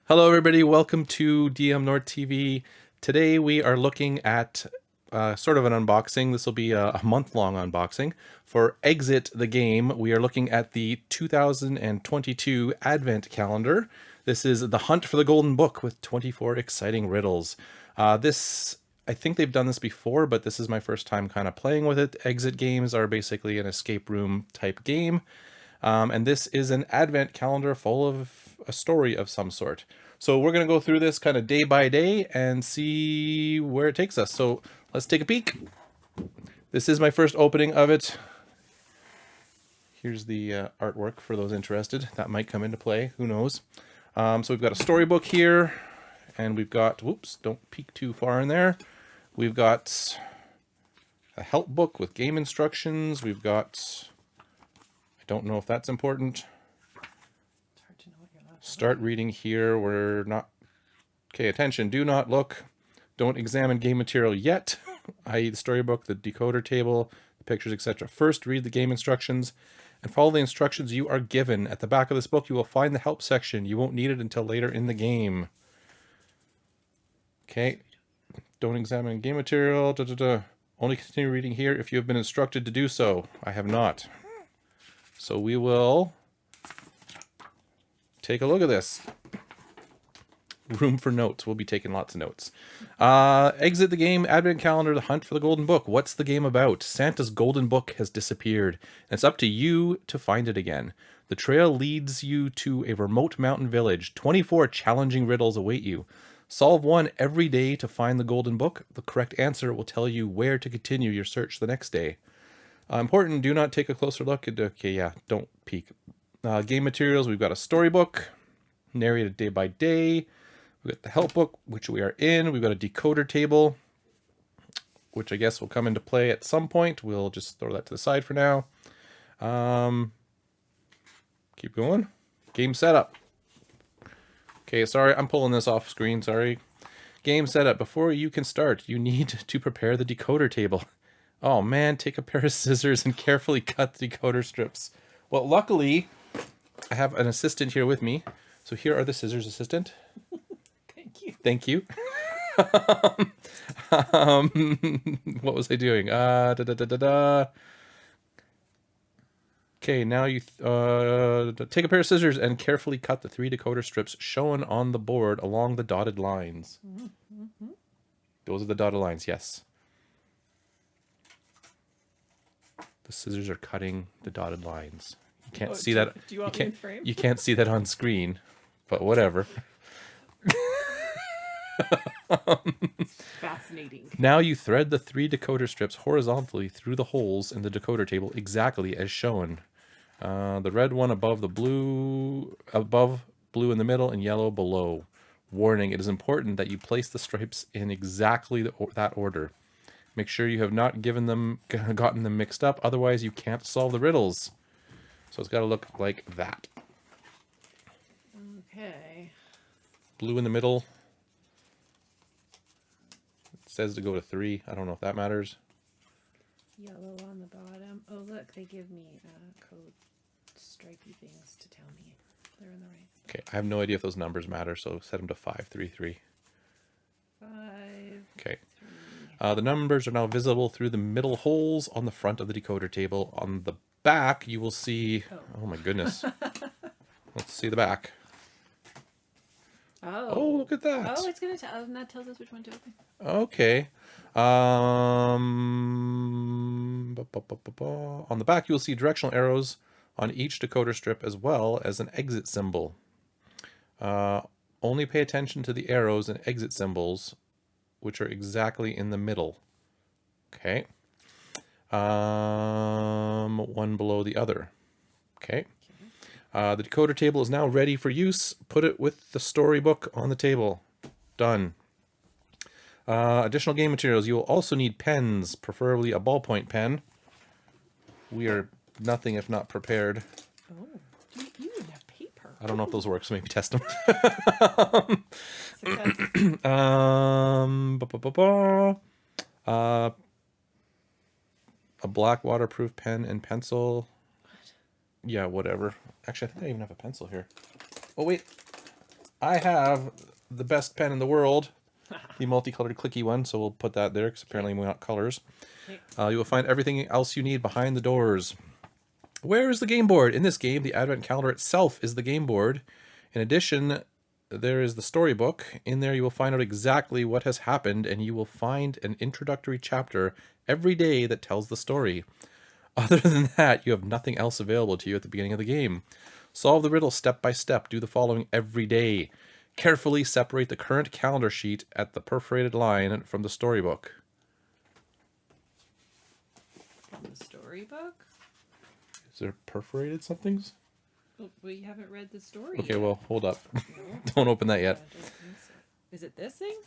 Hello everybody, welcome to dmNorthTV. Today we are looking at sort of an unboxing. This will be a month-long unboxing. For Exit the Game, we are looking at the 2022 Advent Calendar. This is the hunt for the golden book with 24 exciting riddles. I think they've done this before, but this is my first time kind of playing with it. Exit games are basically an escape room type game. And this is an advent calendar full of a story of some sort. So we're going to go through this kind of day by day and see where it takes us. So let's take a peek. This is my first opening of it. Here's the artwork for those interested. That might come into play. Who knows? So we've got a storybook here. And we've got, whoops, don't peek too far in there. We've got a help book with game instructions. We've got... don't know if that's important. It's hard to know what you're Start reading here. We're not... Okay, attention. Do not look. Don't examine game material yet, i.e. the storybook, the decoder table, the pictures, etc. First, read the game instructions and follow the instructions you are given. At the back of this book, you will find the help section. You won't need it until later in the game. Okay. Don't examine game material. Only continue reading here if you have been instructed to do so. I have not. So we will take a look at this. Room for notes. We'll be taking lots of notes. Exit the Game, Advent Calendar, the hunt for the golden book. What's the game about? Santa's golden book has disappeared, and it's up to you to find it again. The trail leads you to a remote mountain village. 24 challenging riddles await you. Solve one every day to find the golden book. The correct answer will tell you where to continue your search the next day. Important, do not take a closer look at... Okay, yeah, don't peek. Game materials, we've got a storybook, narrated day by day. We've got the help book, which we are in. We've got a decoder table, which I guess will come into play at some point. We'll just throw that to the side for now. Keep going. Game setup. Okay, sorry, I'm pulling this off screen, sorry. Game setup. Before you can start, you need to prepare the decoder table. Oh man, take a pair of scissors and carefully cut the decoder strips. Well, luckily, I have an assistant here with me. So here are the scissors, assistant. Thank you. Thank you. What was I doing? Okay, now you take a pair of scissors and carefully cut the 3 decoder strips shown on the board along the dotted lines. Mm-hmm. Those are the dotted lines, yes. The scissors are cutting the dotted lines. You can't see that. Do you want me in frame? You can't see that on screen, but whatever. Fascinating. Now you thread the 3 decoder strips horizontally through the holes in the decoder table exactly as shown. The red one above the blue, blue in the middle, and yellow below. Warning, it is important that you place the stripes in exactly that order. Make sure you have not gotten them mixed up, otherwise you can't solve the riddles. So it's got to look like that. Okay. Blue in the middle. It says to go to 3. I don't know if that matters. Yellow on the bottom. Oh, look, they give me code stripey things to tell me they're in the right spot. Okay, I have no idea if those numbers matter, so set them to 5, 3, 3. 5. Okay. 3. The numbers are now visible through the middle holes on the front of the decoder table. On the back, you will see... Oh my goodness. Let's see the back. Oh, look at that. Oh, it's going to tell... and that tells us which one to open. Okay. On the back, you will see directional arrows on each decoder strip as well as an exit symbol. Only pay attention to the arrows and exit symbols, which are exactly in the middle. Okay. One below the other. Okay. The decoder table is now ready for use. Put it with the storybook on the table. Done. Additional game materials. You will also need pens, preferably a ballpoint pen. We are nothing if not prepared. Oh, you even have paper. I don't know if those work, so maybe test them. Success. A black waterproof pen and pencil. What? Yeah, whatever. Actually, I think I even have a pencil here. Oh, wait. I have the best pen in the world, the multicolored clicky one, so we'll put that there because apparently we want colors. Okay. You will find everything else you need behind the doors. Where is the game board? In this game, the advent calendar itself is the game board. In addition, there is the storybook. In there, you will find out exactly what has happened, and you will find an introductory chapter every day that tells the story. Other than that, you have nothing else available to you at the beginning of the game. Solve the riddle step by step. Do the following every day. Carefully separate the current calendar sheet at the perforated line from the storybook. From the storybook? Is there perforated somethings? Oh, we haven't read the story. Okay, yet. well, hold up. No? Don't open that I yet. don't think so. Is it this thing?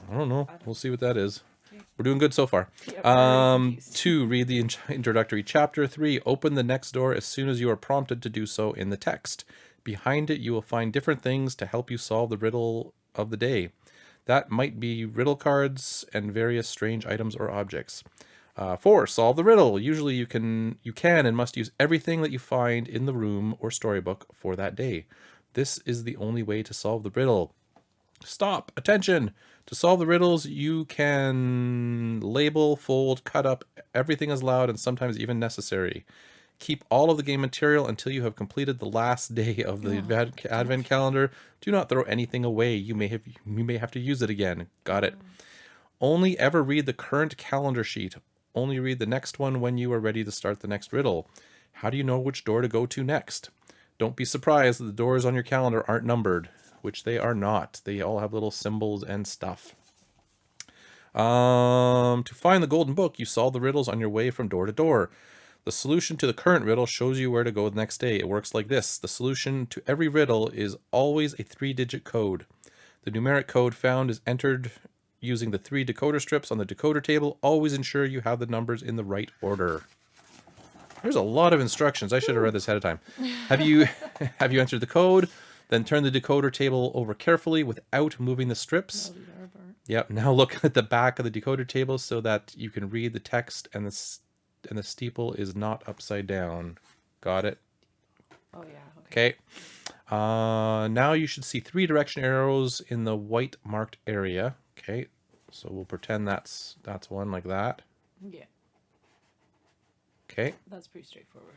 I don't know. I don't We'll see what that is. Okay. We're doing good so far. Yeah, very confused. 2, read the introductory chapter. 3, open the next door as soon as you are prompted to do so in the text. Behind it, you will find different things to help you solve the riddle of the day. That might be riddle cards and various strange items or objects. 4, solve the riddle. Usually you can and must use everything that you find in the room or storybook for that day. This is the only way to solve the riddle. Stop! Attention! To solve the riddles, you can label, fold, cut up. Everything is allowed and sometimes even necessary. Keep all of the game material until you have completed the last day of the advent calendar. Do not throw anything away. You may have to use it again. Got it. Only ever read the current calendar sheet. Only read the next one when you are ready to start the next riddle. How do you know which door to go to next? Don't be surprised that the doors on your calendar aren't numbered, which they are not. They all have little symbols and stuff. To find the golden book, you solve the riddles on your way from door to door. The solution to the current riddle shows you where to go the next day. It works like this. The solution to every riddle is always a 3-digit code. The numeric code found is entered using the 3 decoder strips on the decoder table. Always ensure you have the numbers in the right order. There's a lot of instructions. I should have read this ahead of time. Have you entered the code? Then turn the decoder table over carefully without moving the strips. No, these are burnt. Yep. Now look at the back of the decoder table so that you can read the text and the steeple is not upside down. Got it? Oh, yeah. Okay. Okay. Now you should see 3 direction arrows in the white marked area. Okay. So we'll pretend that's one like that. Yeah, Okay. that's pretty straightforward.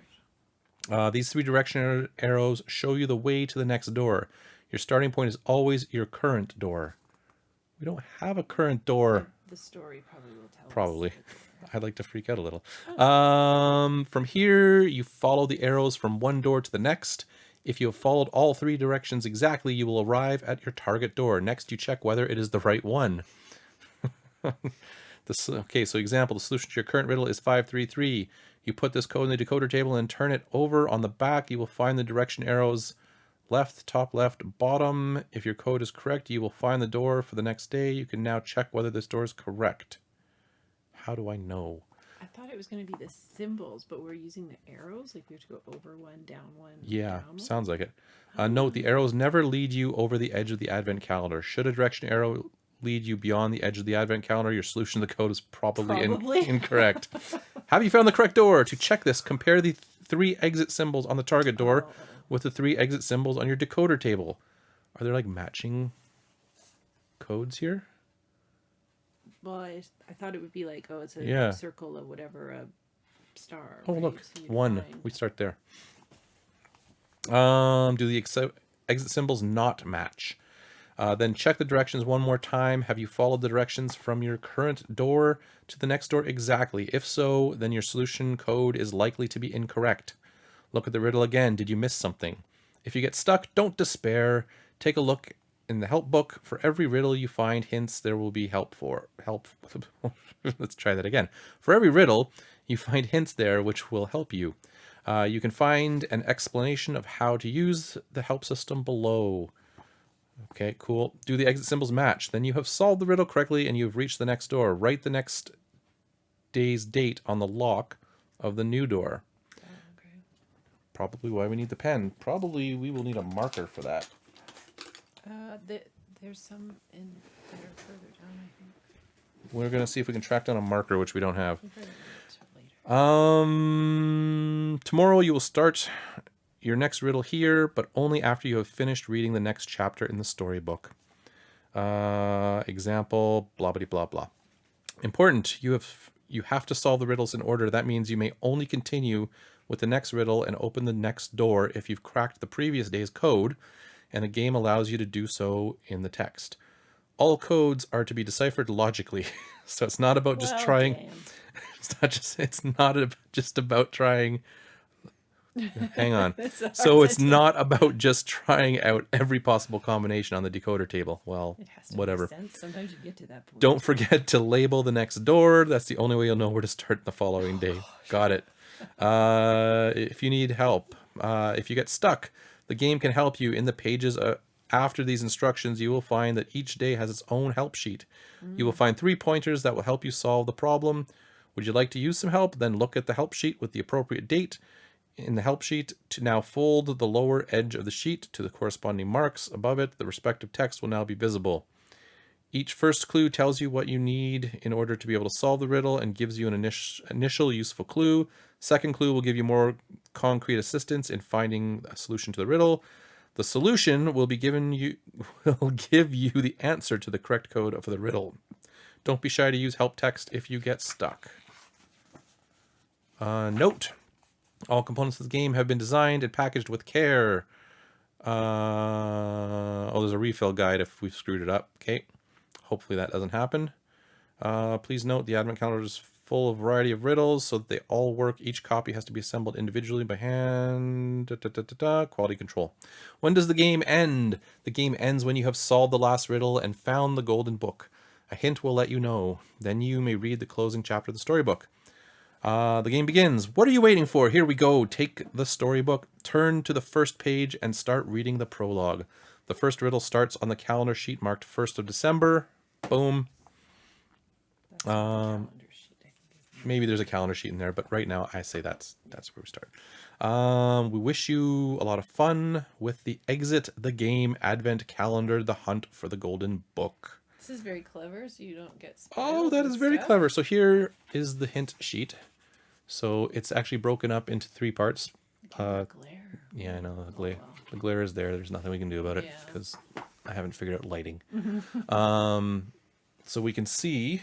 These 3 direction arrows show you the way to the next door. Your starting point is always your current door. We don't have a current door. The story probably will tell Probably. us. I'd like to freak out a little. From here, you follow the arrows from one door to the next. If you have followed all 3 directions exactly, you will arrive at your target door. Next, you check whether it is the right one. Okay, so example, the solution to your current riddle is 533. You put this code in the decoder table and turn it over. On the back, you will find the direction arrows left, top, left, bottom. If your code is correct, you will find the door for the next day. You can now check whether this door is correct. How do I know? I thought it was going to be the symbols, but we're using the arrows. Like we have to go over one, down one. Yeah, down one. sounds like it. Note, the arrows never lead you over the edge of the advent calendar. Should a direction arrow lead you beyond the edge of the advent calendar, your solution to the code is probably incorrect. Have you found the correct door? To check this, compare the 3 exit symbols on the target door with the 3 exit symbols on your decoder table. Are there like matching codes here? Well, I thought it would be like, oh, it's a circle of whatever, a star. Oh, right? look, So you'd 1. find- We start there. Do the exit symbols not match? Then check the directions one more time. Have you followed the directions from your current door to the next door exactly? If so, then your solution code is likely to be incorrect. Look at the riddle again. Did you miss something? If you get stuck, don't despair. Take a look in the help book. For every riddle you find hints, there will be help. Let's try that again. For every riddle, you find hints there which will help you. You can find an explanation of how to use the help system below. Okay, cool. Do the exit symbols match? Then you have solved the riddle correctly and you have reached the next door. Write the next day's date on the lock of the new door. Oh, okay. Probably why we need the pen. Probably we will need a marker for that. There's some in there further down, I think. We're going to see if we can track down a marker, which we don't have. We'll try to wait till later. Tomorrow you will start your next riddle here, but only after you have finished reading the next chapter in the storybook. Example, blah, blah, blah, blah. Important, you have to solve the riddles in order. That means you may only continue with the next riddle and open the next door if you've cracked the previous day's code, and the game allows you to do so in the text. All codes are to be deciphered logically, so it's not about just trying. Damn. It's not just about trying. Hang on. That's a hard So it's sentence. not about just trying out every possible combination on the decoder table. Well, It has to whatever. make sense. Sometimes you get to that point. Don't forget to label the next door. That's the only way you'll know where to start the following day. Got it. If you need help, if you get stuck, the game can help you. In the pages after these instructions, you will find that each day has its own help sheet. You will find 3 pointers that will help you solve the problem. Would you like to use some help? Then look at the help sheet with the appropriate date in the help sheet. To now fold the lower edge of the sheet to the corresponding marks above it. The respective text will now be visible. Each first clue tells you what you need in order to be able to solve the riddle and gives you an initial useful clue. Second clue will give you more concrete assistance in finding a solution to the riddle. The solution will give you the answer to the correct code for the riddle. Don't be shy to use help text if you get stuck. Note: all components of the game have been designed and packaged with care. There's a refill guide if we've screwed it up. Okay. Hopefully that doesn't happen. Please note the advent calendar is full of a variety of riddles so that they all work. Each copy has to be assembled individually by hand. Quality control. When does the game end? The game ends when you have solved the last riddle and found the golden book. A hint will let you know. Then you may read the closing chapter of the storybook. The game begins. What are you waiting for? Here we go. Take the storybook, turn to the first page, and start reading the prologue. The first riddle starts on the calendar sheet marked 1st of December. Boom. That's not the calendar sheet, I think, isn't it? Maybe there's a calendar sheet in there, but right now I say that's where we start. We wish you a lot of fun with the Exit the Game Advent Calendar, The Hunt for the Golden Book. This is very clever, so you don't get Oh, spoiled that with is very stuff. clever. So here is the hint sheet. So it's actually broken up into 3 parts. Glare. Yeah, I know. Oh, well. The glare is there. There's nothing we can do about it Yeah. because I haven't figured out lighting. So we can see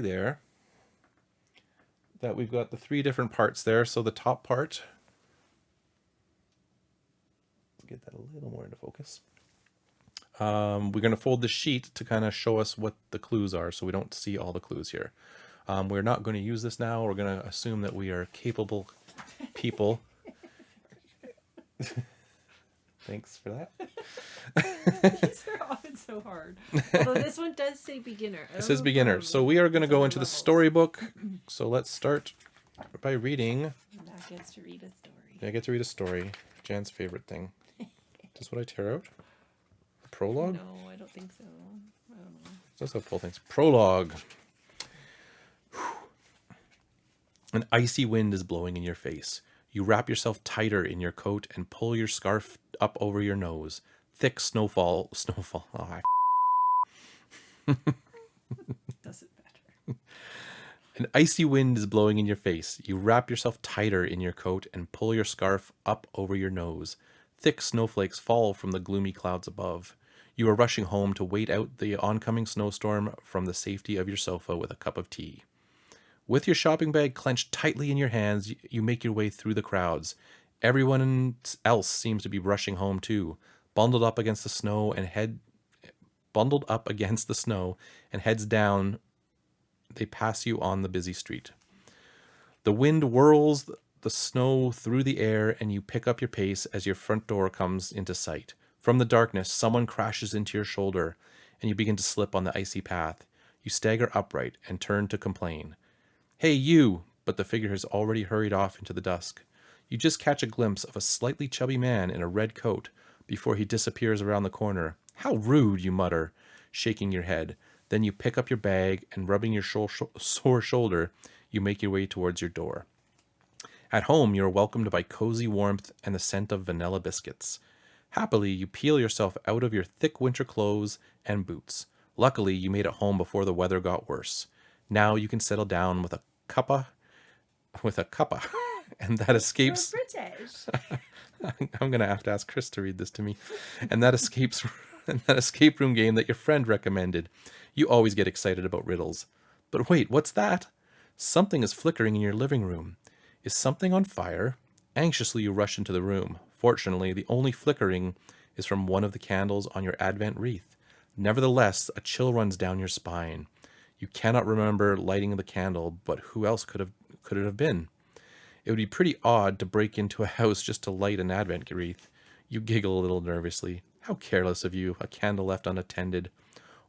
there that we've got the 3 different parts there. So the top part, let's get that a little more into focus. We're going to fold the sheet to kind of show us what the clues are so we don't see all the clues here. We're not going to use this now. We're going to assume that we are capable people. Thanks for that. These are often so hard. Although this one does say beginner. It says beginner. So we are going to go into the storybook. So let's start by reading. Matt gets to read a story. I get to read a story. Jan's favorite thing. Is this what I tear out? A prologue? No, I don't think so. I don't know. That's how pull things. Prologue. An icy wind is blowing in your face. You wrap yourself tighter in your coat and pull your scarf up over your nose. Thick snowfall. Oh, Doesn't matter. An icy wind is blowing in your face. You wrap yourself tighter in your coat and pull your scarf up over your nose. Thick snowflakes fall from the gloomy clouds above. You are rushing home to wait out the oncoming snowstorm from the safety of your sofa with a cup of tea. With your shopping bag clenched tightly in your hands, you make your way through the crowds. Everyone else seems to be rushing home too, bundled up against the snow and heads down. They pass you on the busy street. The wind whirls the snow through the air, and you pick up your pace as your front door comes into sight. From the darkness, someone crashes into your shoulder, and you begin to slip on the icy path. You stagger upright and turn to complain. Hey, you! But the figure has already hurried off into the dusk. You just catch a glimpse of a slightly chubby man in a red coat before he disappears around the corner. How rude, you mutter, shaking your head. Then you pick up your bag and, rubbing your sore shoulder, you make your way towards your door. At home, you are welcomed by cozy warmth and the scent of vanilla biscuits. Happily, you peel yourself out of your thick winter clothes and boots. Luckily, you made it home before the weather got worse. Now you can settle down with a cuppa with a cuppa, and that You're escapes. British. I'm gonna have to ask Chris to read this to me. And that escapes and that escape room game that your friend recommended. You always get excited about riddles. But wait, what's that? Something is flickering in your living room. Is something on fire? Anxiously you rush into the room. Fortunately, the only flickering is from one of the candles on your Advent wreath. Nevertheless, a chill runs down your spine. You cannot remember lighting the candle, but who else could it have been? It would be pretty odd to break into a house just to light an Advent wreath. You giggle a little nervously. How careless of you, a candle left unattended.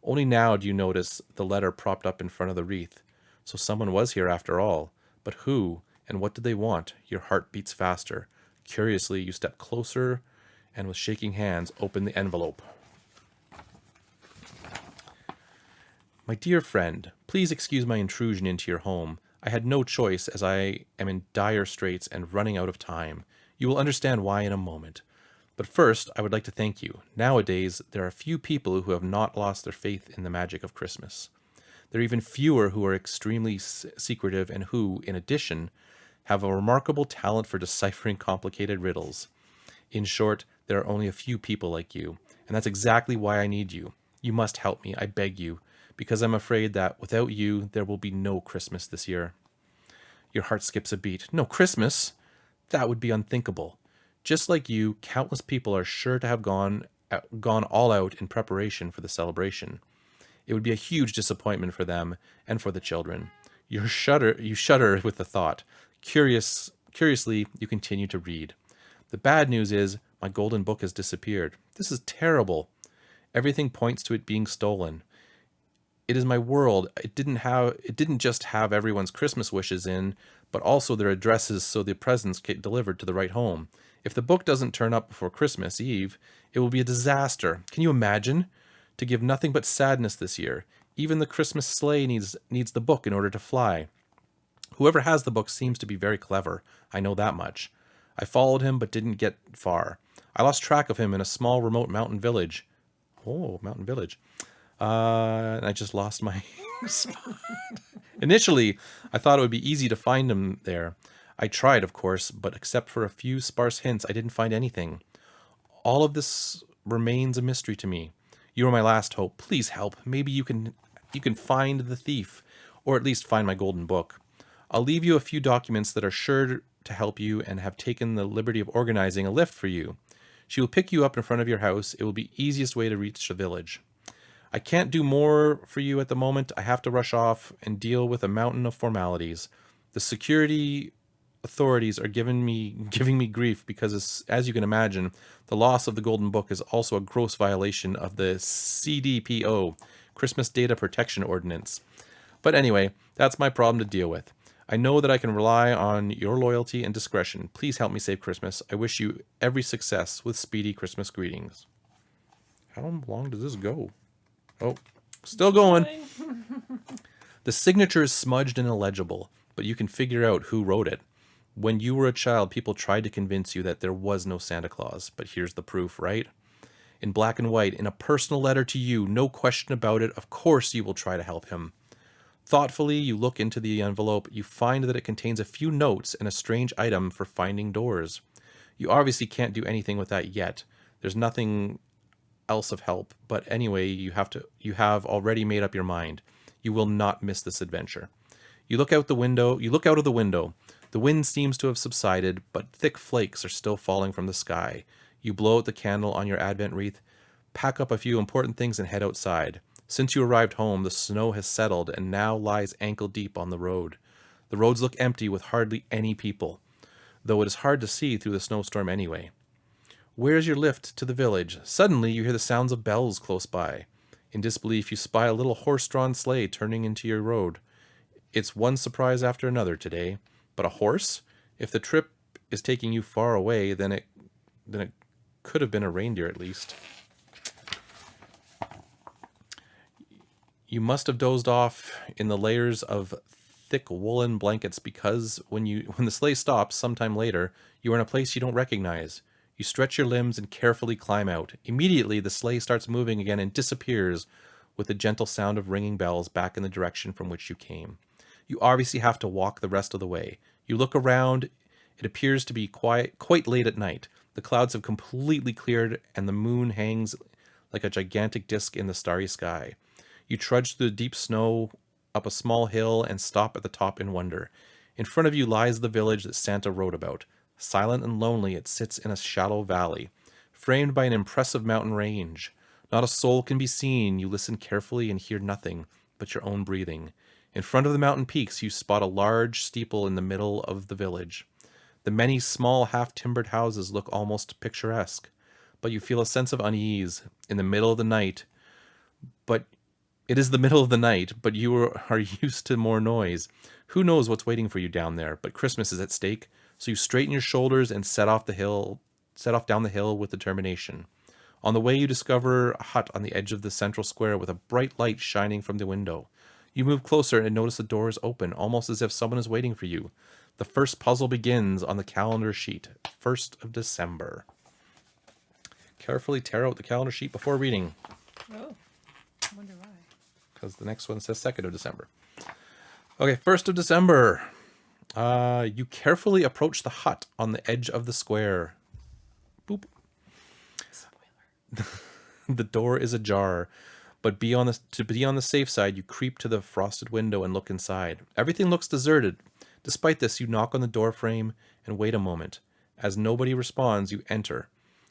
Only now do you notice the letter propped up in front of the wreath. So someone was here after all. But who, and what did they want? Your heart beats faster. Curiously, you step closer and with shaking hands open the envelope. My dear friend, please excuse my intrusion into your home. I had no choice as I am in dire straits and running out of time. You will understand why in a moment. But first, I would like to thank you. Nowadays, there are few people who have not lost their faith in the magic of Christmas. There are even fewer who are extremely secretive and who, in addition, have a remarkable talent for deciphering complicated riddles. In short, there are only a few people like you, and that's exactly why I need you. You must help me, I beg you, because I'm afraid that without you, there will be no Christmas this year. Your heart skips a beat. No Christmas? That would be unthinkable. Just like you, countless people are sure to have gone all out in preparation for the celebration. It would be a huge disappointment for them and for the children. You shudder with the thought. Curiously, you continue to read. The bad news is my golden book has disappeared. This is terrible. Everything points to it being stolen. It is my world. It didn't just have everyone's Christmas wishes in, but also their addresses so the presents get delivered to the right home. If the book doesn't turn up before Christmas Eve, it will be a disaster. Can you imagine? To give nothing but sadness this year. Even the Christmas sleigh needs the book in order to fly. Whoever has the book seems to be very clever. I know that much. I followed him but didn't get far. I lost track of him in a small remote mountain village. Oh, mountain village. And I just lost my spot. Initially, I thought it would be easy to find him there. I tried, of course, but except for a few sparse hints, I didn't find anything. All of this remains a mystery to me. You are my last hope. Please help. Maybe you can find the thief, or at least find my golden book. I'll leave you a few documents that are sure to help you and have taken the liberty of organizing a lift for you. She will pick you up in front of your house. It will be easiest way to reach the village. I can't do more for you at the moment. I have to rush off and deal with a mountain of formalities. The security authorities are giving me grief because, as you can imagine, the loss of the Golden Book is also a gross violation of the CDPO, Christmas Data Protection Ordinance. But anyway, that's my problem to deal with. I know that I can rely on your loyalty and discretion. Please help me save Christmas. I wish you every success with speedy Christmas greetings. How long does this go? Oh, still going. The signature is smudged and illegible, but you can figure out who wrote it. When you were a child, people tried to convince you that there was no Santa Claus, but here's the proof, right? In black and white, in a personal letter to you, no question about it, of course you will try to help him. Thoughtfully, you look into the envelope, you find that it contains a few notes and a strange item for finding doors. You obviously can't do anything with that yet. There's nothing else of help, but anyway, you have already made up your mind. You will not miss this adventure. You look out of the window. The wind seems to have subsided, but thick flakes are still falling from the sky. You blow out the candle on your Advent wreath, pack up a few important things and head outside. Since you arrived home, the snow has settled and now lies ankle deep on the road. The roads look empty with hardly any people, though it is hard to see through the snowstorm anyway. Where is your lift to the village? Suddenly you hear the sounds of bells close by. In disbelief, you spy a little horse-drawn sleigh turning into your road. It's one surprise after another today. But a horse? If the trip is taking you far away, then it could have been a reindeer at least. You must have dozed off in the layers of thick woolen blankets because when the sleigh stops sometime later, you are in a place you don't recognize. You stretch your limbs and carefully climb out. Immediately, the sleigh starts moving again and disappears with the gentle sound of ringing bells back in the direction from which you came. You obviously have to walk the rest of the way. You look around. It appears to be quite late at night. The clouds have completely cleared, and the moon hangs like a gigantic disk in the starry sky. You trudge through the deep snow up a small hill and stop at the top in wonder. In front of you lies the village that Santa wrote about. Silent and lonely, it sits in a shallow valley, framed by an impressive mountain range. Not a soul can be seen. You listen carefully and hear nothing but your own breathing. In front of the mountain peaks, you spot a large steeple in the middle of the village. The many small half-timbered houses look almost picturesque, but you feel a sense of unease. In the middle of the night, but it is the middle of the night, but you are used to more noise. Who knows what's waiting for you down there, but Christmas is at stake, so you straighten your shoulders and set off down the hill with determination. On the way, you discover a hut on the edge of the central square with a bright light shining from the window. You move closer and notice the door is open, almost as if someone is waiting for you. The first puzzle begins on the calendar sheet, 1st of December. Carefully tear out the calendar sheet before reading. Oh, I wonder why. Because the next one says 2nd of December. Okay, 1st of December. You carefully approach the hut on the edge of the square. Boop. Spoiler. The door is ajar, but to be on the safe side, you creep to the frosted window and look inside. Everything looks deserted. Despite this, you knock on the door frame and wait a moment. As nobody responds, you enter.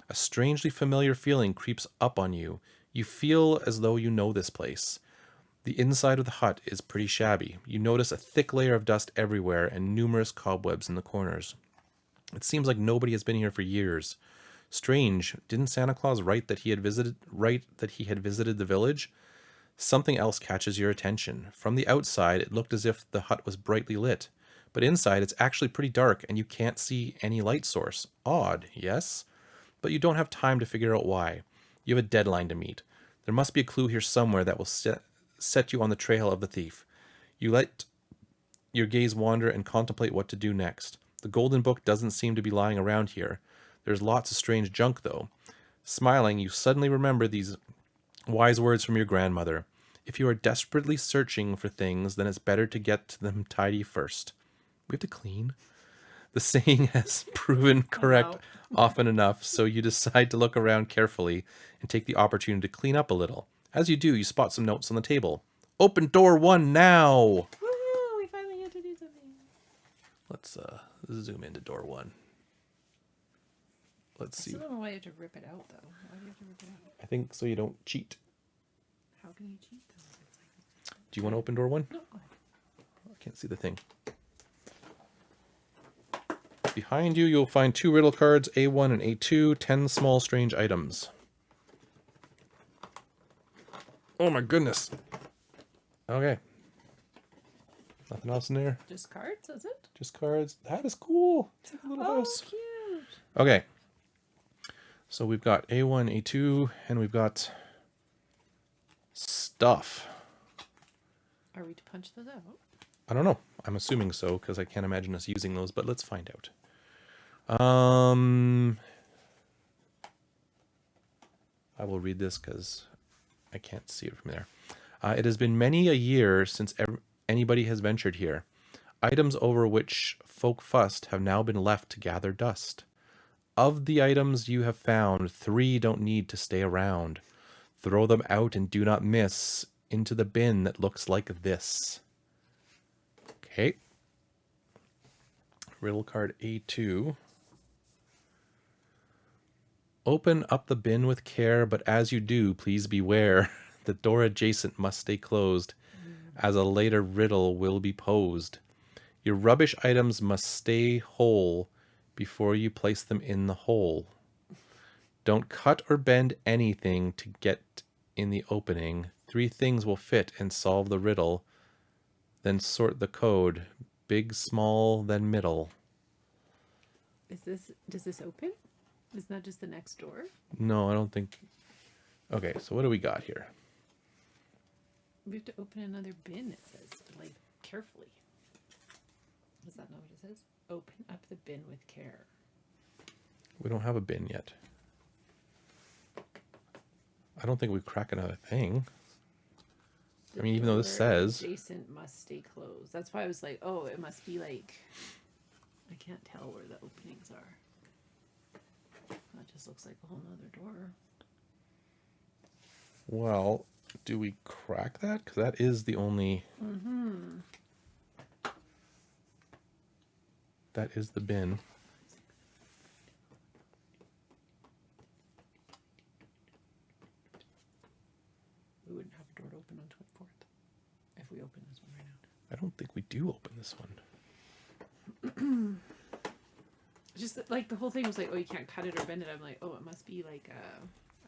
A strangely familiar feeling creeps up on you. You feel as though you know this place. The inside of the hut is pretty shabby. You notice a thick layer of dust everywhere and numerous cobwebs in the corners. It seems like nobody has been here for years. Strange, didn't Santa Claus write that he had visited the village? Something else catches your attention. From the outside, it looked as if the hut was brightly lit, but inside it's actually pretty dark and you can't see any light source. Odd, yes? But you don't have time to figure out why. You have a deadline to meet. There must be a clue here somewhere that will set you on the trail of the thief. You let your gaze wander and contemplate what to do next. The Golden Book doesn't seem to be lying around here. There's lots of strange junk, though. Smiling, you suddenly remember these wise words from your grandmother. If you are desperately searching for things, then it's better to get them tidy first. We have to clean. The saying has proven correct often enough, so you decide to look around carefully and take the opportunity to clean up a little. As you do, you spot some notes on the table. Open door 1 now! Woohoo! We finally get to do something. Let's zoom into door 1. Let's I see. still don't know why you have to rip it out, though. Why do you have to rip it out? I think so you don't cheat. How can you cheat, though? Do you want to open door 1? No, go ahead. I can't see the thing. Behind you, you'll find 2 riddle cards, A1 and A2, 10 small strange items. Oh my goodness. Okay. Nothing else in there? Just cards, is it? Just cards. That is cool. It's like a little house. Cute. Okay. So we've got A1, A2, and we've got stuff. Are we to punch those out? I don't know. I'm assuming so, because I can't imagine us using those, but let's find out. I will read this because I can't see it from there. It has been many a year since anybody has ventured here. Items over which folk fussed have now been left to gather dust. Of the items you have found, 3 don't need to stay around. Throw them out and do not miss into the bin that looks like this. Okay. Riddle card A2. Open up the bin with care, but as you do, please beware. The door adjacent must stay closed, as a later riddle will be posed. Your rubbish items must stay whole before you place them in the hole. Don't cut or bend anything to get in the opening. 3 things will fit and solve the riddle. Then sort the code. Big, small, then middle. Does this open? Isn't that just the next door? No, I don't think. Okay, so what do we got here? We have to open another bin, it says, like, carefully. Does that know what it says? Open up the bin with care. We don't have a bin yet. I don't think we crack another thing. I mean, even though this says adjacent must stay closed. That's why I was like, oh, it must be like I can't tell where the openings are. That just looks like a whole nother door. Well, do we crack that? Because that is the only... That is the bin. We wouldn't have a door to open on 24th if we open this one right now. I don't think we do open this one. Just like the whole thing was like, oh, you can't cut it or bend it. I'm like, oh, it must be like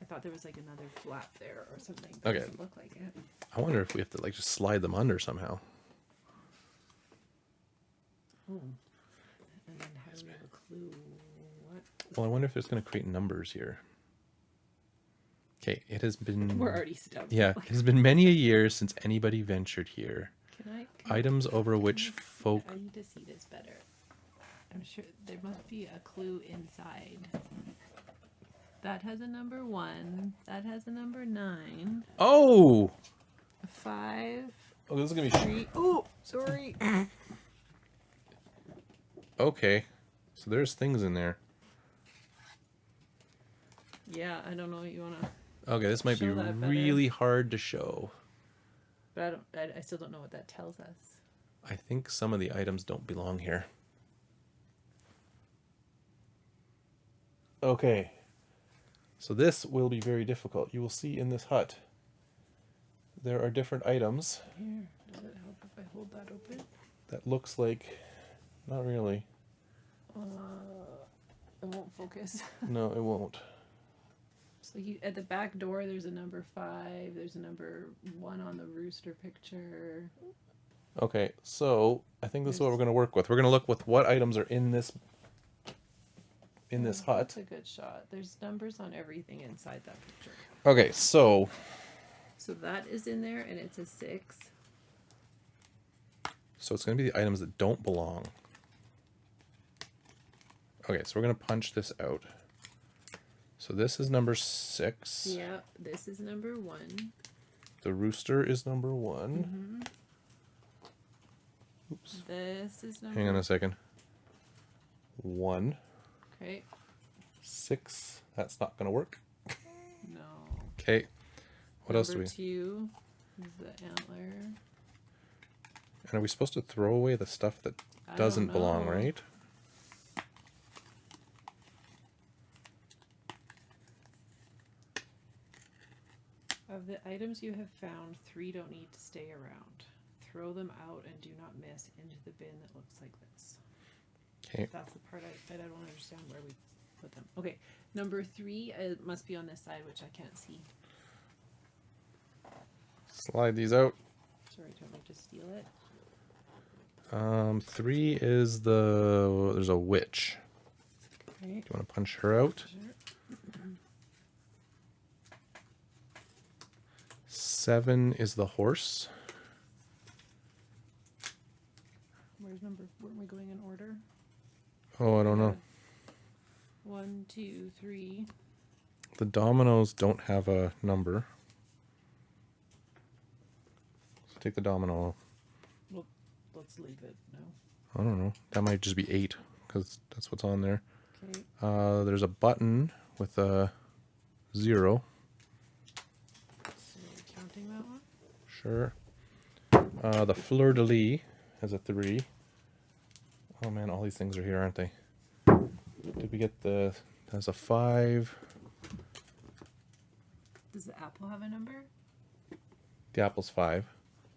I thought there was like another flap there or something. But Okay. It doesn't look like it. I wonder if we have to like just slide them under somehow. Oh. And then how do we have a clue what? Well, I wonder if it's going to create numbers here. Okay, it has been... We're already stumped. Yeah, it has been many a year since anybody ventured here. Can Items over which folk... I need to see this better. I'm sure there must be a clue inside. That has a number 1. That has a number 9. Oh! 5. Oh, this is going to be... 3. Oh, sorry. Okay, so there's things in there. Yeah, I don't know what you want to... Okay, this might be Show that better. really hard to show. But I still don't know what that tells us. I think some of the items don't belong here. Okay, so this will be very difficult. You will see in this hut, there are different items. Here, does it help if I hold that open? That looks like... Not really. It won't focus. No, it won't. So at the back door, there's a number 5. There's a number 1 on the rooster picture. Okay, so I think this is what we're going to work with. We're going to look with what items are in this hut. That's a good shot. There's numbers on everything inside that picture. Okay, so that is in there, and it's a 6. So it's going to be the items that don't belong. Okay, so we're going to punch this out. So this is number 6. Yeah, this is number 1. The rooster is number 1. Oops. This is number... Hang on a second. 1. Okay. 6. That's not going to work. No. Okay. What else do we... Number 2 is the antler. And are we supposed to throw away the stuff that doesn't belong, right? Of the items you have found, 3 don't need to stay around. Throw them out and do not miss into the bin that looks like this. Okay. That's the part that I don't understand where we put them. Okay, number 3 must be on this side, which I can't see. Slide these out. Sorry, do you want me to steal it? 3 is there's a witch. Okay. Do you want to punch her out? Sure. 7 is the horse. Weren't we going in order? Oh, I don't know. 1, 2, 3. The dominoes don't have a number. So take the domino off. Well, let's leave it now. I don't know. That might just be 8 because that's what's on there. Okay. There's a button with a 0. So counting that one? Sure. The fleur-de-lis has a 3. Oh man, all these things are here, aren't they? Did we get that's a 5. Does the apple have a number? The apple's 5.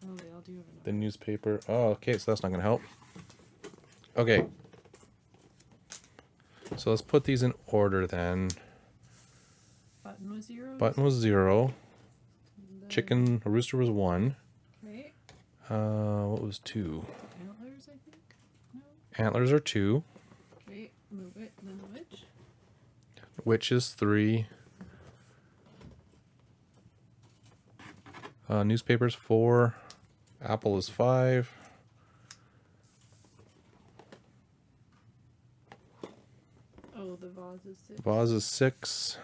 Oh, they all do have a number. The newspaper. Oh, okay, so that's not going to help. Okay. So let's put these in order then. Button was 0. Button was 0. The- Chicken, a rooster was 1. Okay. What was 2? Antlers, I think. No. Antlers are 2. Okay, move it. And then the witch. Witch is 3. Newspapers 4. Apple is 5. Oh, the vase is 6. Vase is 6.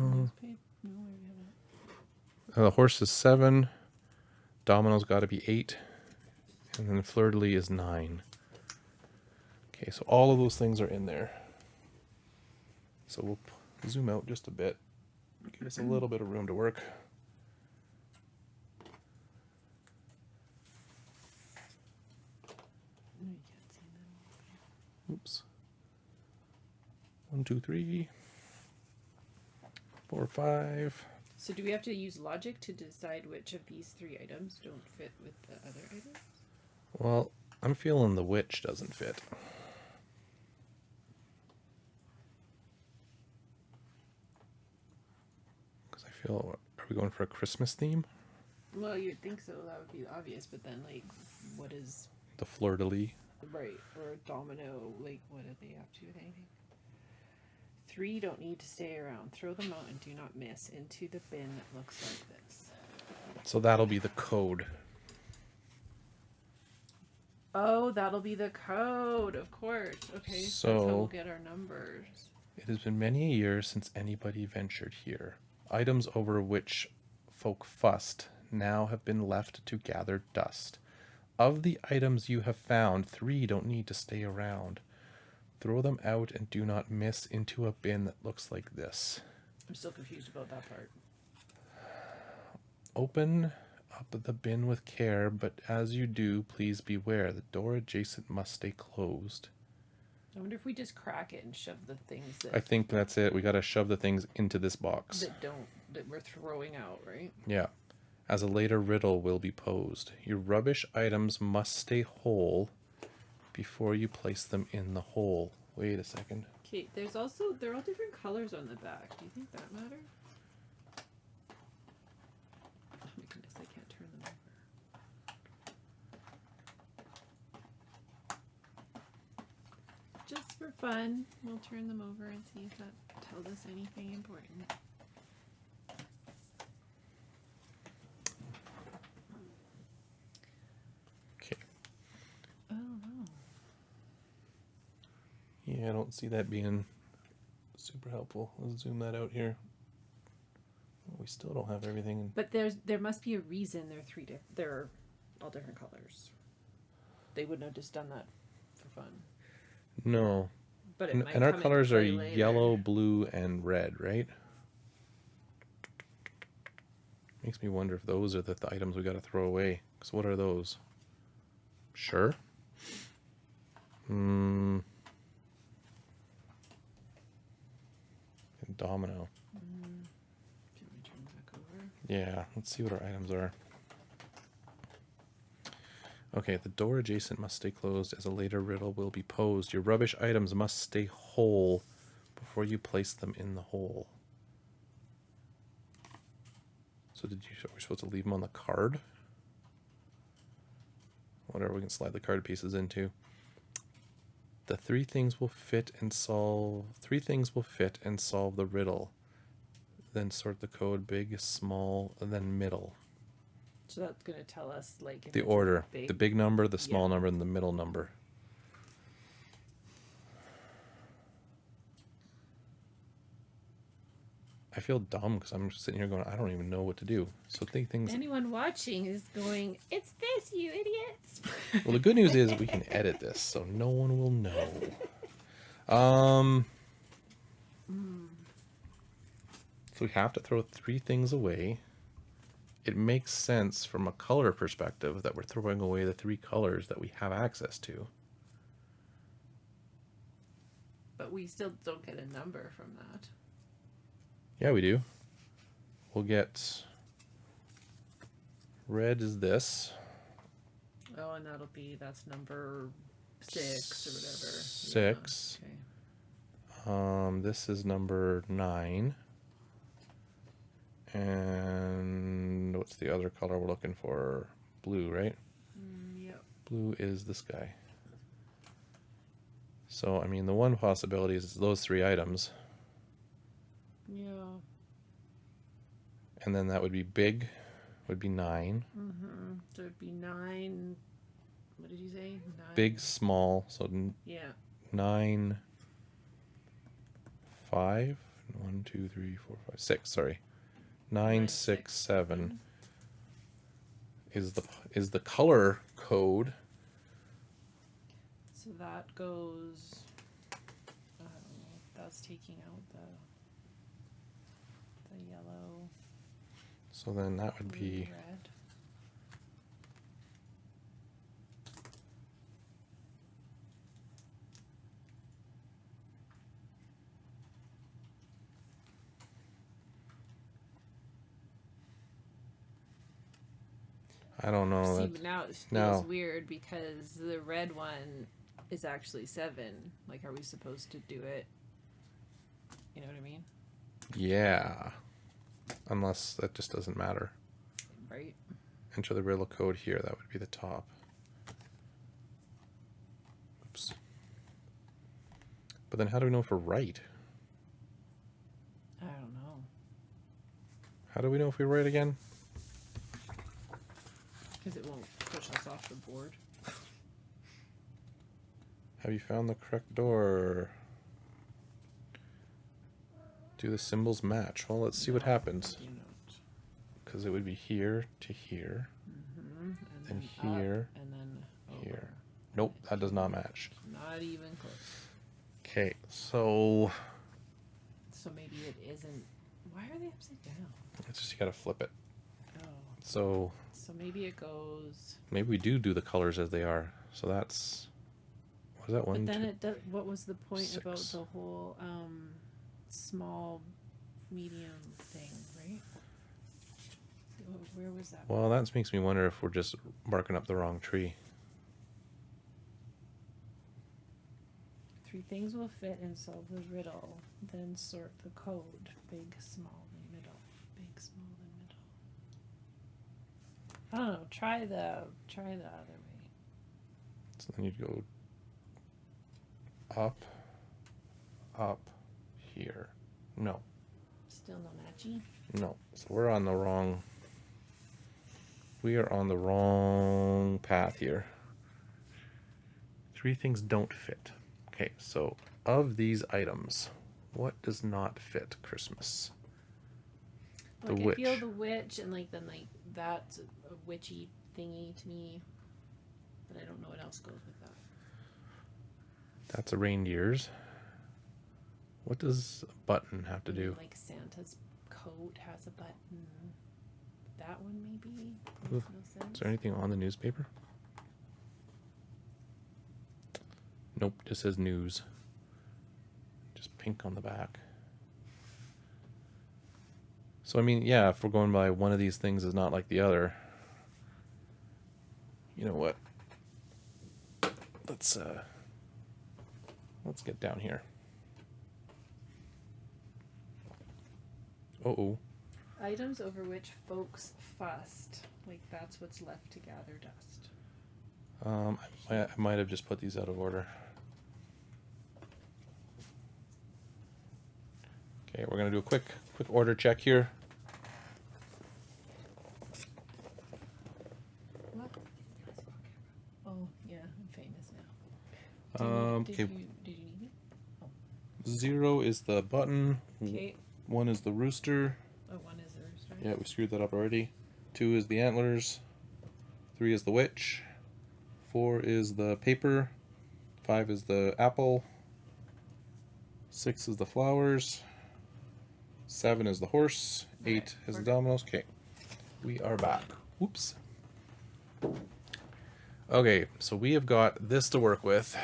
Newspaper. No, I already have that. The horse is 7. Domino's got to be 8. And then fleur-de-lis is 9. Okay, so all of those things are in there. So we'll zoom out just a bit. Give us a little bit of room to work. No, you can't see them. Oops. 1, 2, 3, 4, 5. So do we have to use logic to decide which of these 3 items don't fit with the other items? Well, I'm feeling the witch doesn't fit. Because I feel, are we going for a Christmas theme? Well, you'd think so. That would be obvious. But then, like, what is... The fleur-de-lis. Right. Or a domino. Like, what do they have to do with anything? 3 don't need to stay around. Throw them out and do not miss into the bin that looks like this. So that'll be the code. Oh, that'll be the code, of course. Okay, so that's how we'll get our numbers. It has been many a year since anybody ventured here. Items over which folk fussed now have been left to gather dust. Of the items you have found, 3 don't need to stay around. Throw them out and do not miss into a bin that looks like this. I'm still confused about that part. Open up the bin with care, but as you do, please beware. The door adjacent must stay closed. I wonder if we just crack it and shove the things that I think that's it. We got to shove the things into this box. that we're throwing out, right? Yeah. As a later riddle will be posed. Your rubbish items must stay whole before you place them in the hole. Wait a second. Okay, they're all different colors on the back. Do you think that matters? Oh my goodness, I can't turn them over. Just for fun, we'll turn them over and see if that tells us anything important. Okay. Oh no. Yeah, I don't see that being super helpful. Let's zoom that out here. We still don't have everything. But there must be a reason they're all different colors. They wouldn't have just done that for fun. No. But And our colors are yellow, blue, and red, right? Makes me wonder if those are the items we got to throw away. Because what are those? Sure. And domino. Should we turn back over? Yeah, let's see what our items are. Okay, the door adjacent must stay closed as a later riddle will be posed. Your rubbish items must stay whole before you place them in the hole. So are we supposed to leave them on the card? Whatever we can slide the card pieces into. The 3 things will fit and solve the riddle. Then sort the code big, small, and then middle. So that's going to tell us like if The it's order. big. The big number, the small number, and the middle number. I feel dumb because I'm just sitting here going, I don't even know what to do. So things. Anyone watching is going, "It's this, you idiots." Well, the good news is we can edit this, so no one will know. So we have to throw 3 things away. It makes sense from a color perspective that we're throwing away the 3 colors that we have access to. But we still don't get a number from that. Yeah, we do. We'll get red is this. Oh, and that's number 6 or whatever. 6. Yeah, okay. This is number 9. And what's the other color we're looking for? Blue, right? Yep. Blue is this guy. So, I mean, the one possibility is those 3 items. Yeah. And then that would be big, would be 9. So it'd be 9. What did you say? 9. Big, small, so Yeah. 9, 5. 1, 2, 3, 4, 5, 6. Sorry, 9, 6, 7 is the color code, So that goes. I don't know. That's taking out the yellow. So then that would blue, be red. I don't know. See, That, but now it feels now weird because the red one is actually 7. Like, are we supposed to do it? You know what I mean? yeah. Unless that just doesn't matter. Right. Enter the riddle code here. That would be the top. Oops. But then how do we know if we're right? I don't know. How do we know if we're right again? Because it won't push us off the board. Have you found the correct door? Do the symbols match? Well, let's see what happens. You know. Because it would be here to here. Mm-hmm. And then here, up, and then over. here. Nope, that does not match. Not even close. Okay, so So maybe it isn't. Why are they upside down? it's just you gotta flip it. Oh. So Maybe it goes. maybe we do the colors as they are. So that's, what is that, one, But then two? it does. What was the point about 6. the whole small, medium thing, right? Where was that? Well, that makes me wonder if we're just barking up the wrong tree. 3 things will fit and solve the riddle. Then sort the code. Big, small, then middle. Big, small, then middle. I don't know. Try the other way. So then you'd go up, up, here. No, Still no matchy. no. So we're on the wrong, we are on the wrong path here. 3 things don't fit. Okay, so of these items, what does not fit Christmas? The Like, witch. I feel the witch, and like that's a witchy thingy to me, but I don't know what else goes with that. That's a reindeer's. What does a button have to do? Like Santa's coat has a button. That one maybe Ooh. makes no sense. Is there anything on the newspaper? Nope, just says news. Just pink on the back. So I mean, yeah, if we're going by one of these things is not like the other, you know what? Let's get down here. Uh-oh. Items over which folks fussed. Like, that's what's left to gather dust. I might have just put these out of order. Okay, we're gonna do a quick order check here. What? Oh yeah, I'm famous now. Did Okay. you need me? 0 is the button. Okay. 1 is the rooster. Oh, 1 is the rooster. Yeah, we screwed that up already. 2 is the antlers. 3 is the witch. 4 is the paper. 5 is the apple. 6 is the flowers. 7 is the horse. 8 is the dominoes. Okay, we are back. Whoops. Okay, so we have got this to work with.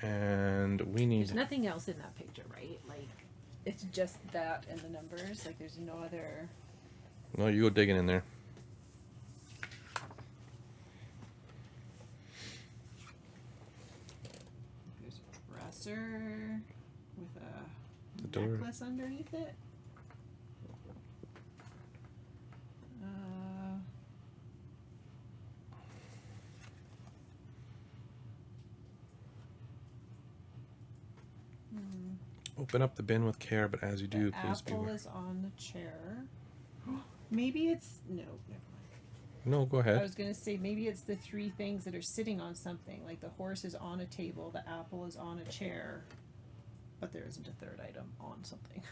And we need... There's nothing else in that picture, right? Like, it's just that and the numbers. Like, there's no other. No, you go digging in there. There's a dresser with a The door. necklace underneath it. Open up the bin with care, but as you do, The please apple beware. is on the chair. Maybe it's no. Never mind. No, go I ahead. was gonna say maybe it's the 3 things that are sitting on something. Like the horse is on a table, the apple is on a chair, but there isn't a 3rd item on something.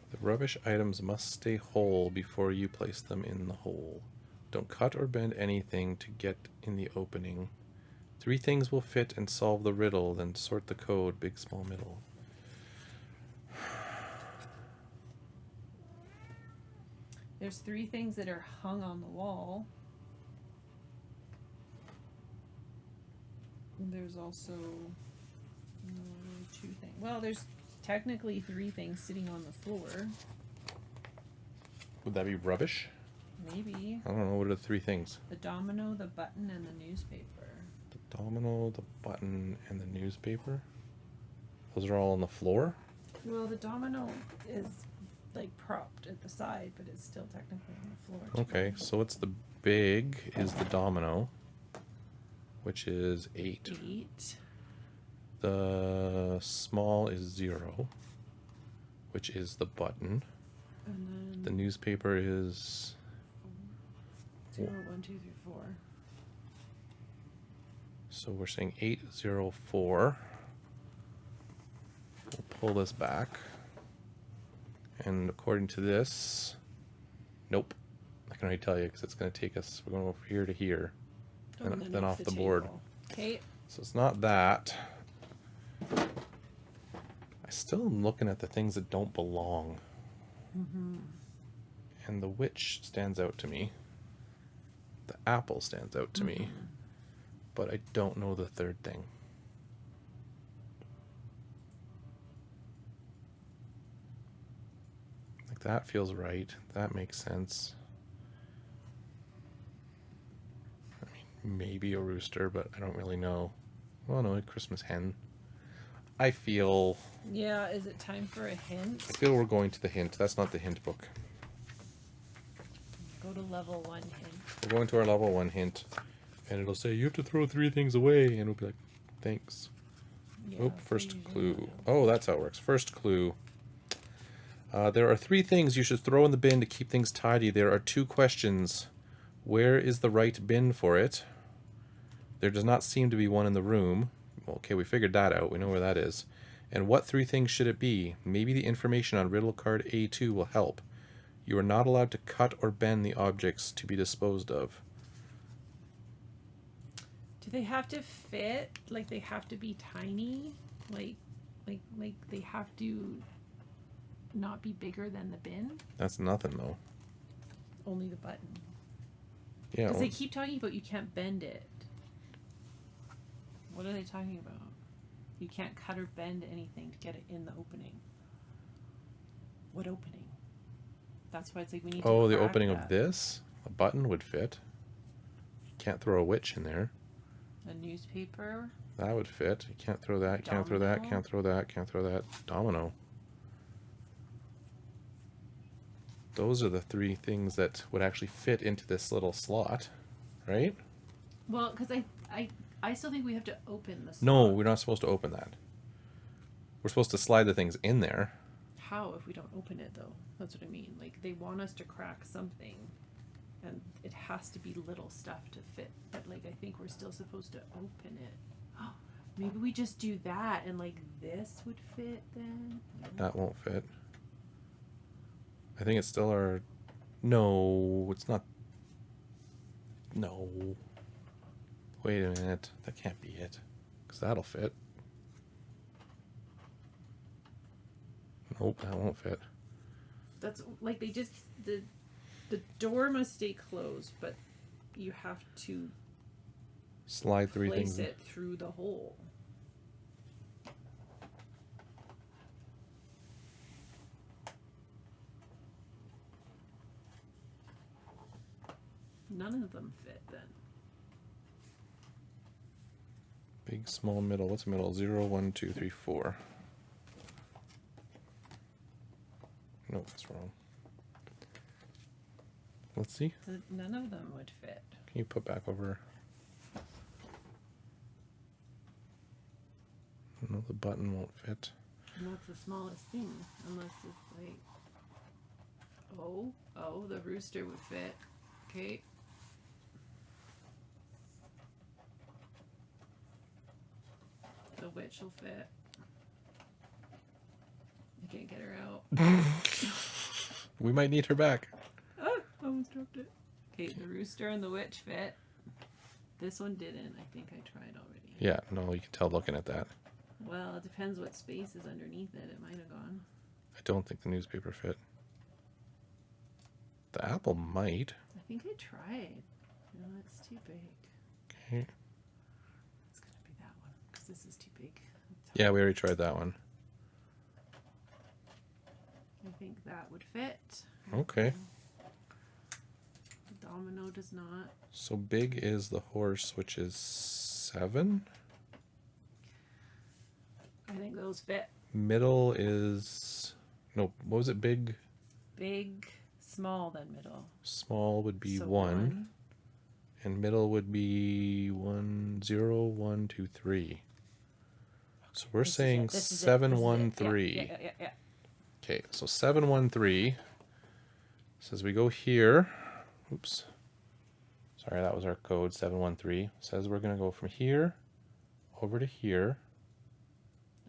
The rubbish items must stay whole before you place them in the hole. Don't cut or bend anything to get in the opening. 3 things will fit and solve the riddle, then sort the code, big, small, middle. There's 3 things that are hung on the wall. And there's also 2 things. Well, there's technically 3 things sitting on the floor. Would that be rubbish? Maybe. I don't know. What are the 3 things? The domino, the button, and the newspaper. The domino, the button, and the newspaper? Those are all on the floor? Well, the domino is like propped at the side, but it's still technically on the floor too. Okay, so what's the big is the domino, which is 8. 8. The small is 0, which is the button. And then The newspaper is 0, 1, 2, 3, 4. so we're saying 8, 0, 4. We'll pull this back. And according to this, nope. I can already tell you because it's going to take us, we're going from here to here, And then off the board. Okay. So it's not that. I still am looking at the things that don't belong. And the witch stands out to me. The apple stands out to me. But I don't know the third thing. Like that feels right. That makes sense. I mean, maybe a rooster, but I don't really know. Well, no, a Christmas hen. I feel Yeah, is it time for a hint? we're going to the hint. That's not the hint book. Go to level 1 hint. We're going to our level 1 hint, and it'll say you have to throw 3 things away, and we'll be like, thanks. Yeah, Oh, they first usually clue. do. Oh, that's how it works. First clue. There are 3 things you should throw in the bin to keep things tidy. There are 2 questions. Where is the right bin for it? There does not seem to be one in the room. Okay, we figured that out. We know where that is. And what 3 things should it be? Maybe the information on riddle card A2 will help. You are not allowed to cut or bend the objects to be disposed of. Do they have to fit? Like they have to be tiny? Like they have to not be bigger than the bin? That's nothing, though. Only the button. Yeah. Because they keep talking about you can't bend it. What are they talking about? You can't cut or bend anything to get it in the opening. What opening? That's why it's like we need to Oh, the crack opening that. of this? A button would fit. You can't throw a witch in there. A newspaper. That would fit. You can't throw that, can't throw that, Domino. can't throw that, can't throw that. Domino. Those are the 3 things that would actually fit into this little slot, right? Well, because I still think we have to open this. No, we're not supposed to open that. We're supposed to slide the things in there. How if we don't open it though? That's what I mean. Like they want us to crack something, and it has to be little stuff to fit. But like I think we're still supposed to open it. Maybe we just do that, and like this would fit then. That won't fit. I think it's still our... No, it's not... No. Wait a minute. That can't be it. Because that'll fit. Nope, that won't fit. That's like they just the door must stay closed, but you have to Slide 3 place things. it through the hole. None of them fit then. Big, small, middle. What's middle? 0, 1, 2, 3, 4. Nope, that's wrong. Let's see. None of them would fit. Can you put back over? No, the button won't fit. And that's the smallest thing, unless it's like, oh, the rooster would fit. Okay. The witch will fit. I can't get her out. We might need her back. Ah, I almost dropped it. Okay, the rooster and the witch fit. This one didn't. I think I tried already. Yeah, no, you can tell looking at that. Well, it depends what space is underneath it. It might have gone. I don't think the newspaper fit. The apple might. I think I tried. No, it's too big. Okay. It's gonna be that one because this is too big. Yeah, we already tried that one. I think that would fit. Okay. The domino does not. So big is the horse, which is 7. I think those fit. Middle is no. What was it? Big. Big, small, then middle. Small would be So 1, and middle would be 1, 0, 1, 2, 3. So we're This is saying it. This is it. 7, This is 1, it. 3. Yeah. Okay, so 7, 1, 3 says we go here. Oops. Sorry, that was our code. 7, 1, 3 says we're gonna go from here over to here,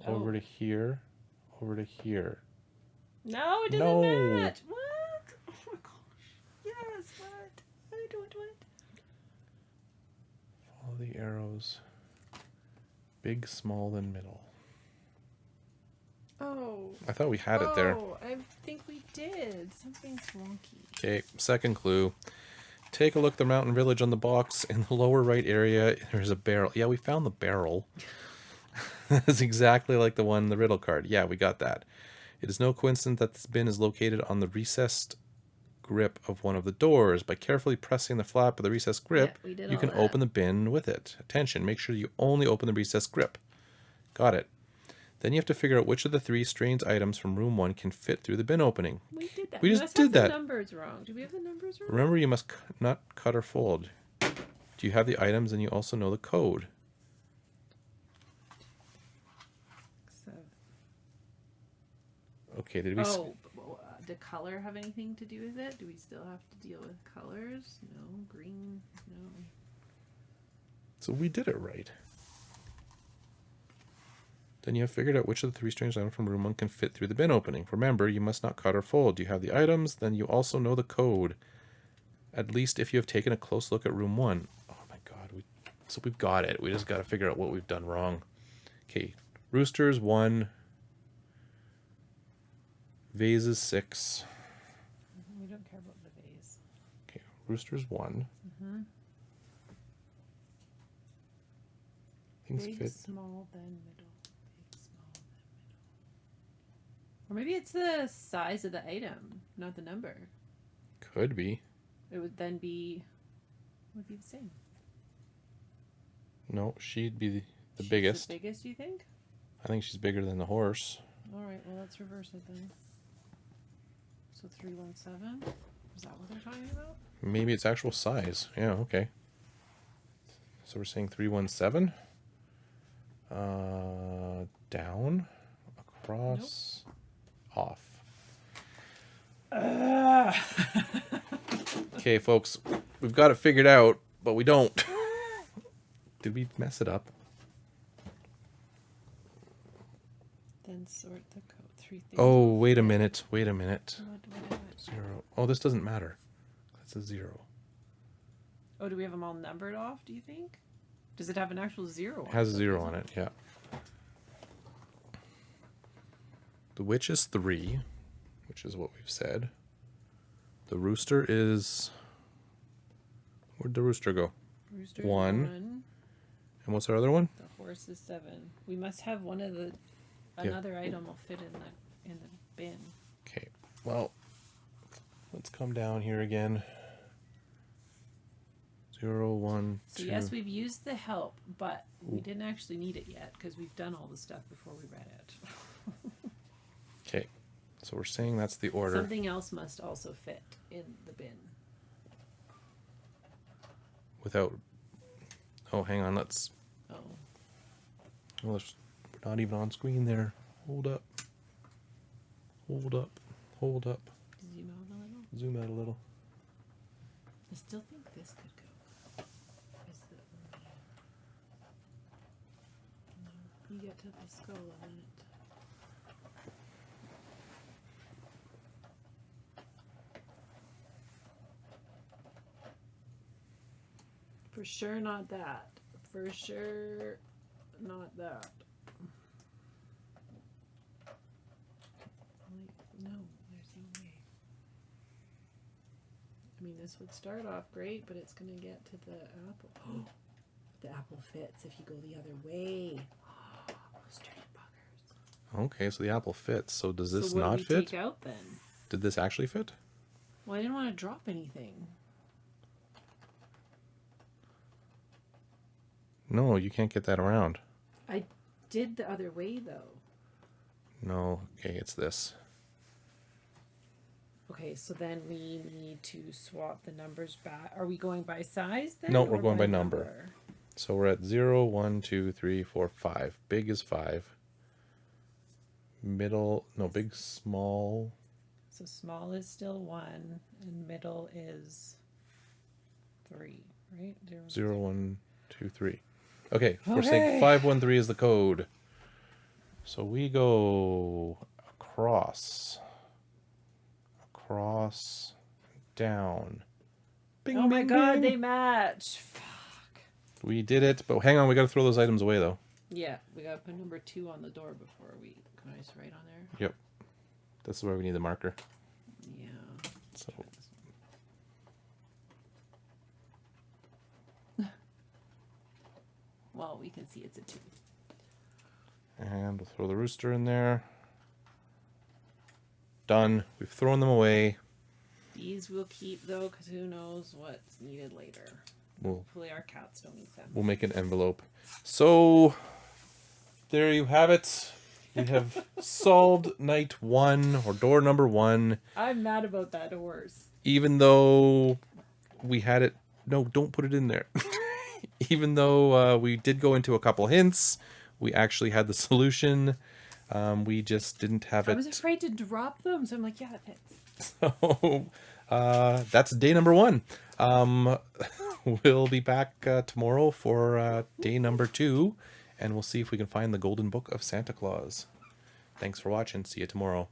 over to here, over to here. No, it doesn't No. match. What? Oh my gosh. Yes, what? I don't want. Follow the arrows. Big, small, then middle. Oh. I thought we had it there. Oh, I think we did. Something's wonky. Okay, second clue. Take a look at the mountain village on the box. In the lower right area, there's a barrel. Yeah, we found the barrel. That's exactly like the one in the riddle card. Yeah, we got that. It is no coincidence that this bin is located on the recessed grip of one of the doors. By carefully pressing the flap of the recessed grip, Yeah, we did you all can that. open the bin with it. Attention, make sure you only open the recessed grip. Got it. Then you have to figure out which of the 3 strange items from room 1 can fit through the bin opening. We did that. We just did that. The numbers wrong. Do we have the numbers wrong? Remember, you must not cut or fold. Do you have the items and you also know the code? So. Okay, did we... The color have anything to do with it? Do we still have to deal with colors? No. Green? No. So we did it right. Then you have figured out which of the 3 strange items from room 1 can fit through the bin opening. Remember, you must not cut or fold. Do you have the items? Then you also know the code. At least if you have taken a close look at room 1. Oh my god. So we've got it. We just got to figure out what we've done wrong. Okay. Roosters 1. Vases 6. We don't care about the vase. Okay. Roosters 1. Mm-hmm. Things Big, fit. small, then middle. Big, small, then middle. Or maybe it's the size of the item, not the number. Could be. It would then be... would be the same. No, she'd be the She's biggest. the biggest, you think? I think she's bigger than the horse. Alright, well let's reverse it then. So 317? Is that what they're talking about? Maybe it's actual size. Yeah, okay. So we're saying 317. Down, across, off. Okay, folks, we've got it figured out, but we don't. Did we mess it up? Then sort the code. 3 things. Oh, wait a minute. Wait a minute. What? 0. Oh, this doesn't matter. That's a 0. Oh, do we have them all numbered off, do you think? Does it have an actual 0 on it? It has a 0 on it, yeah. The witch is 3, which is what we've said. The rooster is... Where'd the rooster go? Rooster 1. And what's our other one? The horse is 7. We must have one of the... Another item will fit in the bin. Okay, well, let's come down here again. 0, 1, 2. So yes, we've used the help, but we didn't actually need it yet because we've done all the stuff before we read it. Okay, so we're saying that's the order. Something else must also fit in the bin. Without... Oh, hang on, let's... Oh. Well, we're not even on screen there. Hold up. Hold up. Hold up. Zoom out a little. Zoom out a little. I still think this could go. Is the... No, you get to the skull on it. For sure not that. For sure not that. No, there's no way. I mean, this would start off great, but it's going to get to the apple. The apple fits if you go the other way. Those dirty buggers. Okay, so the apple fits. So does this So what not do we fit? take out then? Did this actually fit? Well, I didn't want to drop anything. No, you can't get that around. I did the other way though. No, okay, it's this. Okay, so then we need to swap the numbers back. Are we going by size then? No, we're or going by number. So we're at 0, 1, 2, 3, 4, 5. Big is 5. Middle, no, big, small. So small is still 1, and middle is 3, right? 0, 1, 2, 3. Okay, for Okay. sake 513 is the code. So we go across, down. Bing, Oh my bing, god, bing. they match. Fuck. We did it, but hang on, we got to throw those items away though. Yeah, we gotta put number 2 on the door before we. Can I just write on there? Yep. This is where we need the marker. Yeah. So Well, we can see it's a 2. and we'll throw the rooster in there. Done. We've thrown them away. These we'll keep though, because who knows what's needed later. We'll Hopefully our cats don't eat them. we'll make an envelope. So there you have it. We have solved night 1 or door number 1. I'm mad about that horse. Even though we had it. No, don't put it in there. Even though we did go into a couple hints, we actually had the solution. We just didn't have it. I was afraid to drop them, so I'm like, yeah, it fits. So that's day number 1. We'll be back tomorrow for day number 2, and we'll see if we can find the golden book of Santa Claus. Thanks for watching. See you tomorrow.